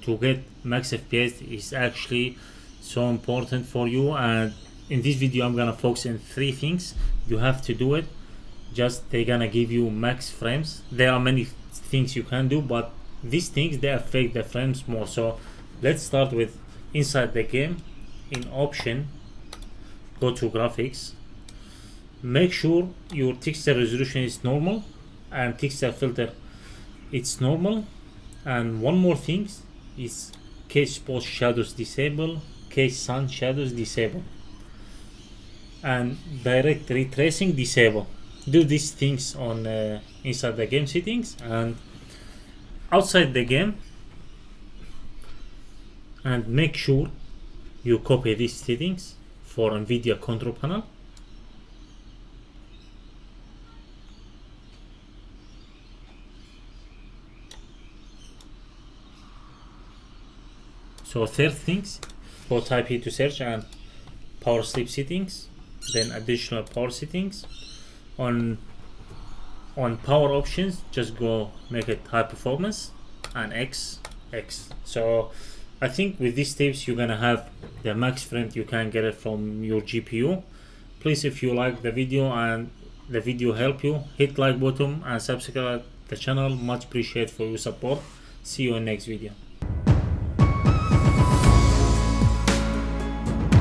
to get max FPS is actually so important for you, and in this video I'm gonna focus on 3 things you have to do it. Just they're gonna give you max frames. There are many things you can do, but these things they affect the frames more. So let's start with inside the game. In option, go to graphics, make sure your texture resolution is normal and texture filter it's normal. And one more thing is cache spot shadows disable, cache sun shadows disable, and direct ray tracing disable. Do these things on inside the game settings and outside the game, and make sure you copy these settings for NVIDIA control panel. So third things, go type here to search and power sleep settings, then additional power settings. On power options, just go make it high performance and X. So I think with these tips you're gonna have the max frame you can get it from your GPU. Please, if you like the video and the video help you, hit like button and subscribe the channel. Much appreciated for your support. See you in next video.